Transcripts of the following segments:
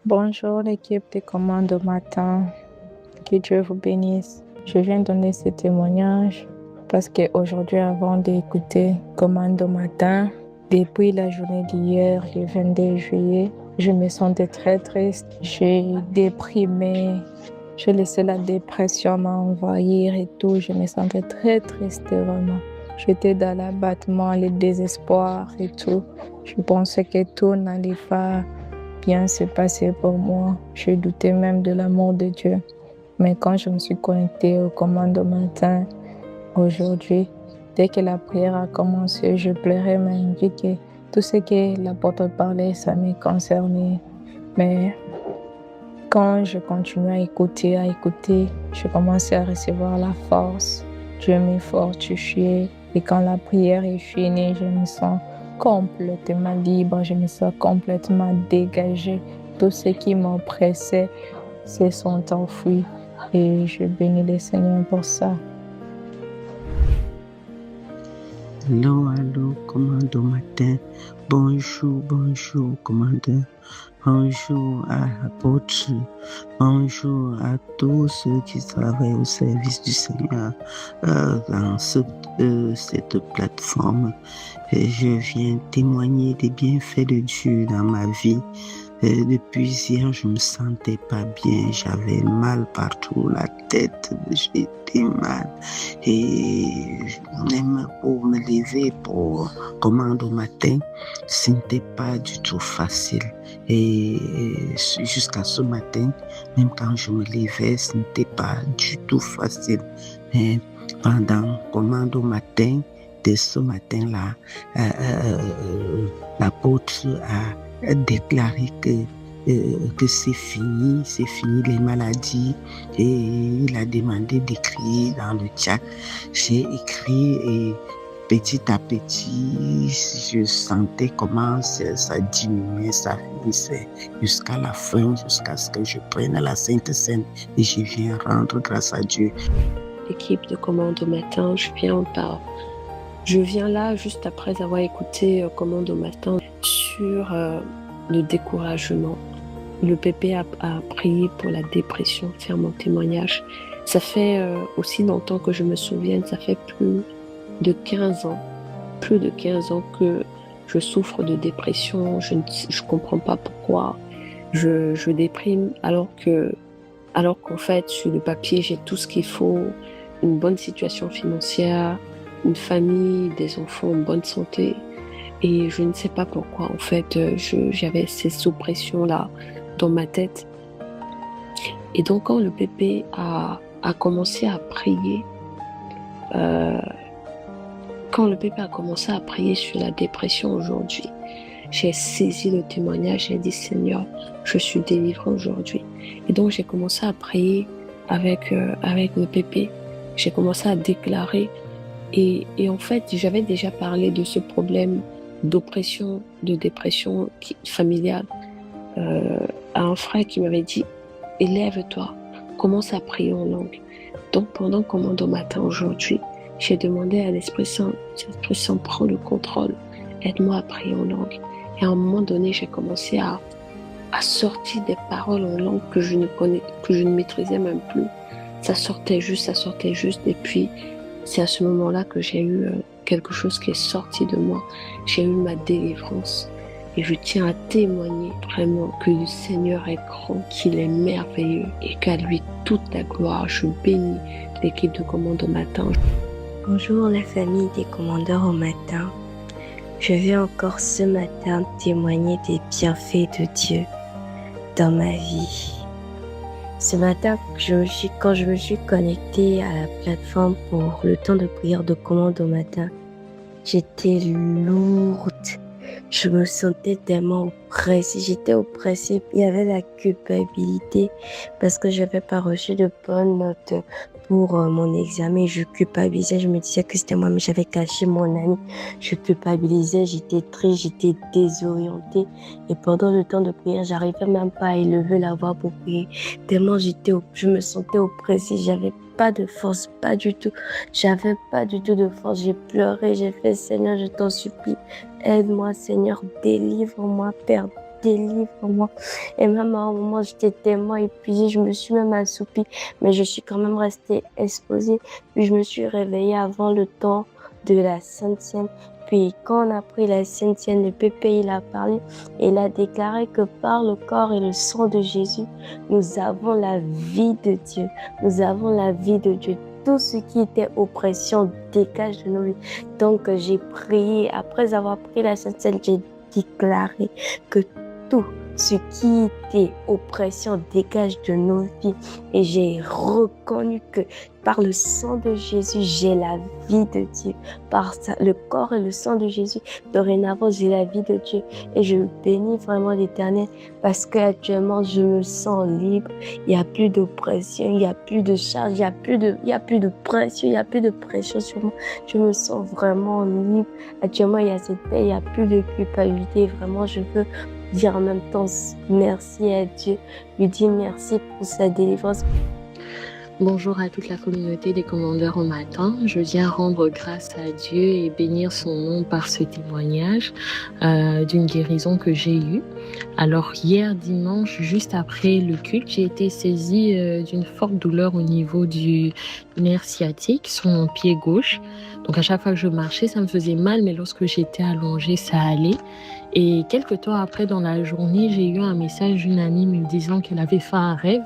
Bonjour l'équipe des commandes au matin, que Dieu vous bénisse. Je viens donner ce témoignage parce qu'aujourd'hui, avant d'écouter commande au matin, depuis la journée d'hier, le 22 juillet, je me sentais très triste. J'ai déprimé, j'ai laissé la dépression m'envahir et tout. Je me sentais très triste vraiment. J'étais dans l'abattement, le désespoir et tout. Je pensais que tout n'allait pas bien se passer pour moi. Je doutais même de l'amour de Dieu. Mais quand je me suis connectée aux commandes au matin, aujourd'hui, dès que la prière a commencé, je pleurais même, vu que tout ce que l'apôtre parlait, ça me concernait. Mais quand je continue à écouter, je commençais à recevoir la force. Dieu m'est fortifié. Et quand la prière est finie, je me sens complètement libre, je me sens complètement dégagée. Tout ce qui m'oppressait se sont enfuis. Et je bénis le Seigneur pour ça. Allô, commande au matin. Bonjour, commandeur. Bonjour à l'apôtre. Bonjour à tous ceux qui travaillent au service du Seigneur dans cette plateforme. Et je viens témoigner des bienfaits de Dieu dans ma vie. Depuis hier, je me sentais pas bien, j'avais mal partout, la tête, j'étais mal. Et même pour me lever pour commande au matin, ce n'était pas du tout facile. Et jusqu'à ce matin, même quand je me levais, ce n'était pas du tout facile. Et pendant commande au matin, dès ce matin-là, l'apôtre a déclaré que c'est fini les maladies, et il a demandé d'écrire dans le chat. J'ai écrit et petit à petit, je sentais comment ça diminuait, ça finissait jusqu'à la fin, jusqu'à ce que je prenne la Sainte Seine et je viens rendre grâce à Dieu. L'équipe de commande au matin, je viens là juste après avoir écouté commande au matin sur le découragement. Le pépé a prié pour la dépression, faire mon témoignage. Ça fait aussi longtemps que je me souvienne, ça fait plus de 15 ans que je souffre de dépression. Je comprends pas pourquoi je déprime alors qu'en fait, sur le papier, j'ai tout ce qu'il faut, une bonne situation financière, une famille, des enfants en bonne santé. Et je ne sais pas pourquoi, en fait, j'avais ces oppressions-là dans ma tête. Et donc, quand le bébé a commencé à prier, sur la dépression aujourd'hui, j'ai saisi le témoignage, j'ai dit Seigneur, je suis délivré aujourd'hui. Et donc j'ai commencé à prier avec le bébé. J'ai commencé à déclarer et en fait j'avais déjà parlé de ce problème d'oppression, de dépression familiale à un frère qui m'avait dit élève-toi, commence à prier en langue. Donc pendant commande au matin aujourd'hui, j'ai demandé à l'Esprit Saint, prends le contrôle, aide-moi à prier en langue. Et à un moment donné, j'ai commencé à sortir des paroles en langue que je ne maîtrisais même plus. Ça sortait juste. Et puis, c'est à ce moment-là que j'ai eu quelque chose qui est sorti de moi. J'ai eu ma délivrance. Et je tiens à témoigner vraiment que le Seigneur est grand, qu'il est merveilleux et qu'à lui toute la gloire. Je bénis l'équipe de commande au matin. Bonjour la famille des commandeurs au matin. Je viens encore ce matin témoigner des bienfaits de Dieu dans ma vie. Ce matin, quand je me suis connectée à la plateforme pour le temps de prière de commande au matin, j'étais lourde. Je me sentais tellement oppressée. J'étais oppressée. Il y avait la culpabilité parce que je n'avais pas reçu de bonnes notes pour mon examen. Je culpabilisais. Je me disais que c'était moi, mais j'avais caché mon ami. Je culpabilisais. J'étais triste. J'étais désorientée. Et pendant le temps de prière, j'arrivais même pas à élever la voix pour prier. Tellement je me sentais oppressée. J'avais pas de force, pas du tout. J'avais pas du tout de force. J'ai pleuré. J'ai fait Seigneur, je t'en supplie. Aide-moi, Seigneur, délivre-moi, Père. délivre-moi. Et même à un moment, j'étais tellement épuisée, je me suis même assoupie, mais je suis quand même restée exposée. Puis je me suis réveillée avant le temps de la Sainte Seine. Puis quand on a pris la Sainte Seine, le pépé, il a parlé et il a déclaré que par le corps et le sang de Jésus, nous avons la vie de Dieu. Nous avons la vie de Dieu. Tout ce qui était oppression dégage de nos vies. Donc j'ai prié, après avoir pris la Sainte Seine, j'ai déclaré que tout ce qui était oppression dégage de nos vies. Et j'ai reconnu que par le sang de Jésus, j'ai la vie de Dieu. Par le corps et le sang de Jésus, dorénavant, j'ai la vie de Dieu. Et je bénis vraiment l'Éternel parce qu'actuellement, je me sens libre. Il n'y a plus d'oppression, il n'y a plus de charge, il n'y a plus de pression, il n'y a plus de pression sur moi. Je me sens vraiment libre. Actuellement, il y a cette paix, il n'y a plus de culpabilité. Vraiment, je veux dire en même temps merci à Dieu, lui dire merci pour sa délivrance. Bonjour à toute la communauté des commandeurs au matin. Je viens rendre grâce à Dieu et bénir son nom par ce témoignage d'une guérison que j'ai eue. Alors hier dimanche, juste après le culte, j'ai été saisie d'une forte douleur au niveau du nerf sciatique sur mon pied gauche. Donc à chaque fois que je marchais, ça me faisait mal, mais lorsque j'étais allongée, ça allait. Et quelques temps après, dans la journée, j'ai eu un message d'une amie me disant qu'elle avait fait un rêve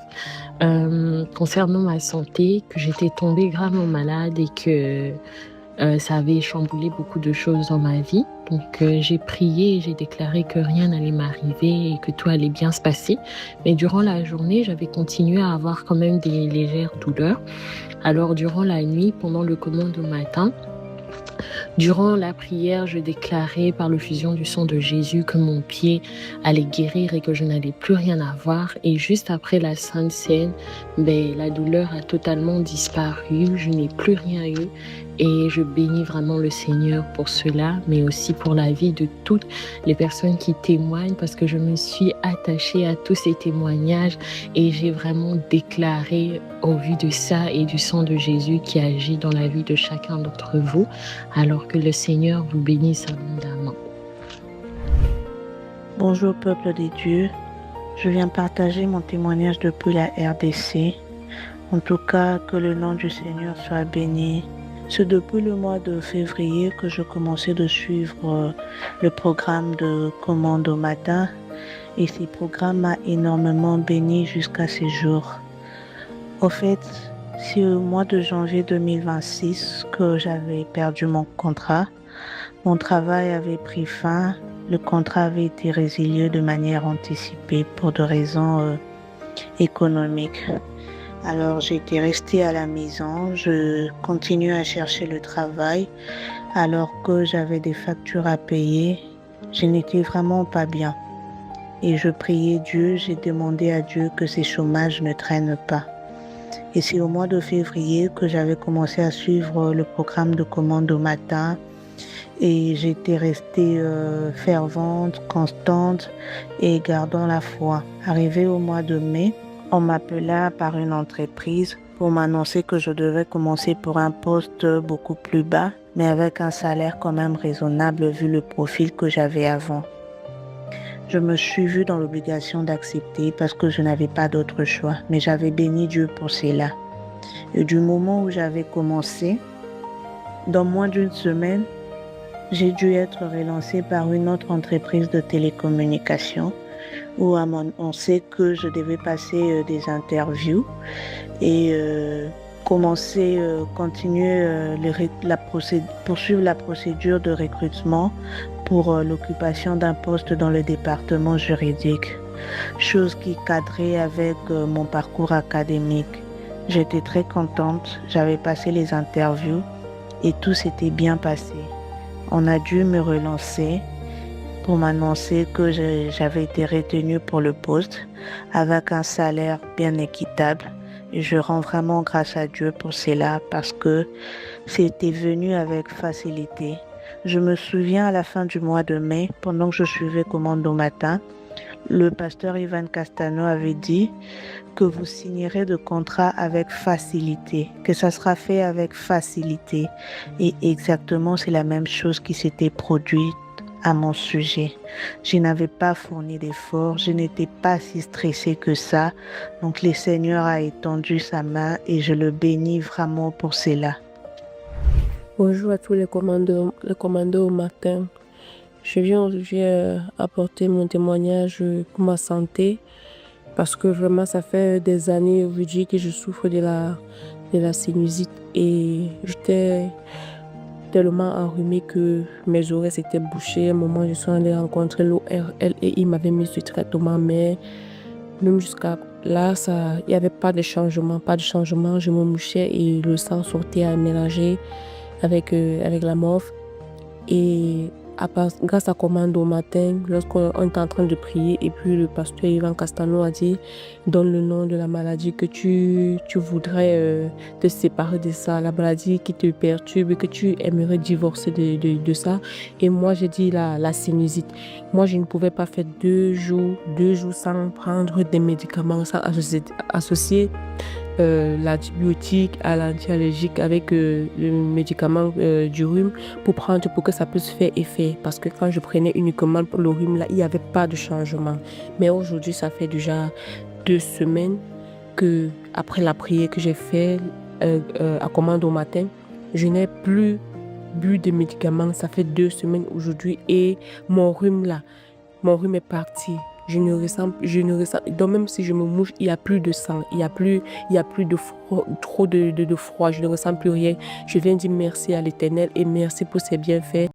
concernant ma santé, que j'étais tombée gravement malade et que ça avait chamboulé beaucoup de choses dans ma vie. Donc j'ai prié et j'ai déclaré que rien n'allait m'arriver et que tout allait bien se passer. Mais durant la journée, j'avais continué à avoir quand même des légères douleurs. Alors durant la nuit, pendant le commande au matin, durant la prière, je déclarais par l'effusion du sang de Jésus que mon pied allait guérir et que je n'allais plus rien avoir. Et juste après la Sainte Seine, la douleur a totalement disparu. Je n'ai plus rien eu. Et je bénis vraiment le Seigneur pour cela, mais aussi pour la vie de toutes les personnes qui témoignent, parce que je me suis attachée à tous ces témoignages et j'ai vraiment déclaré au vu de ça et du sang de Jésus qui agit dans la vie de chacun d'entre vous, alors que le Seigneur vous bénisse abondamment. Bonjour peuple des dieux, je viens partager mon témoignage depuis la RDC. En tout cas, que le nom du Seigneur soit béni. C'est depuis le mois de février que je commençais de suivre le programme de commande au matin et ce programme m'a énormément béni jusqu'à ces jours. Au fait, c'est au mois de janvier 2026 que j'avais perdu mon contrat. Mon travail avait pris fin, le contrat avait été résilié de manière anticipée pour des raisons économiques. Alors j'étais restée à la maison, je continuais à chercher le travail alors que j'avais des factures à payer. Je n'étais vraiment pas bien. Et je priais Dieu, j'ai demandé à Dieu que ces chômages ne traînent pas. Et c'est au mois de février que j'avais commencé à suivre le programme de commande au matin. Et j'étais restée fervente, constante et gardant la foi. Arrivé au mois de mai, on m'appela par une entreprise pour m'annoncer que je devais commencer pour un poste beaucoup plus bas, mais avec un salaire quand même raisonnable vu le profil que j'avais avant. Je me suis vue dans l'obligation d'accepter parce que je n'avais pas d'autre choix, mais j'avais béni Dieu pour cela. Et du moment où j'avais commencé, dans moins d'une semaine, j'ai dû être relancée par une autre entreprise de télécommunications où on sait que je devais passer des interviews et poursuivre la procédure de recrutement pour l'occupation d'un poste dans le département juridique, chose qui cadrait avec mon parcours académique. J'étais très contente, j'avais passé les interviews et tout s'était bien passé. On a dû me relancer pour m'annoncer que j'avais été retenue pour le poste avec un salaire bien équitable. Et je rends vraiment grâce à Dieu pour cela parce que c'était venu avec facilité. Je me souviens à la fin du mois de mai, pendant que je suivais commande au matin, le pasteur Ivan Castano avait dit que vous signerez de contrat avec facilité, que ça sera fait avec facilité. Et exactement, c'est la même chose qui s'était produite à mon sujet. Je n'avais pas fourni d'efforts, je n'étais pas si stressée que ça. Donc le Seigneur a étendu sa main et je le bénis vraiment pour cela. Bonjour à tous les commandeurs au matin. Je viens aujourd'hui apporter mon témoignage pour ma santé parce que vraiment ça fait des années aujourd'hui que je souffre de la sinusite et j'étais tellement enrhumée que mes oreilles s'étaient bouchées. À un moment, je suis allée rencontrer l'ORL et il m'avait mis ce traitement, mais même jusqu'à là, il n'y avait pas de changement. Je me mouchais et le sang sortait à mélanger avec la morphe. Et grâce à Commande au matin, lorsqu'on est en train de prier, et puis le pasteur Ivan Castano a dit donne le nom de la maladie que tu voudrais te séparer de ça, la maladie qui te perturbe, que tu aimerais divorcer de ça. Et moi j'ai dit la sinusite. Moi je ne pouvais pas faire 2 jours sans prendre des médicaments, sans associer l'antibiotique à l'antiallergique avec le médicament du rhume pour que ça puisse faire effet, parce que quand je prenais uniquement pour le rhume là, il n'y avait pas de changement. Mais aujourd'hui ça fait déjà 2 semaines que après la prière que j'ai fait à Commande au matin, je n'ai plus bu de médicaments. Ça fait 2 semaines aujourd'hui et mon rhume est parti. Je ne ressens, donc même si je me mouche, il n'y a plus de sang, il n'y a plus de trop de froid, je ne ressens plus rien. Je viens dire merci à l'Éternel et merci pour ses bienfaits.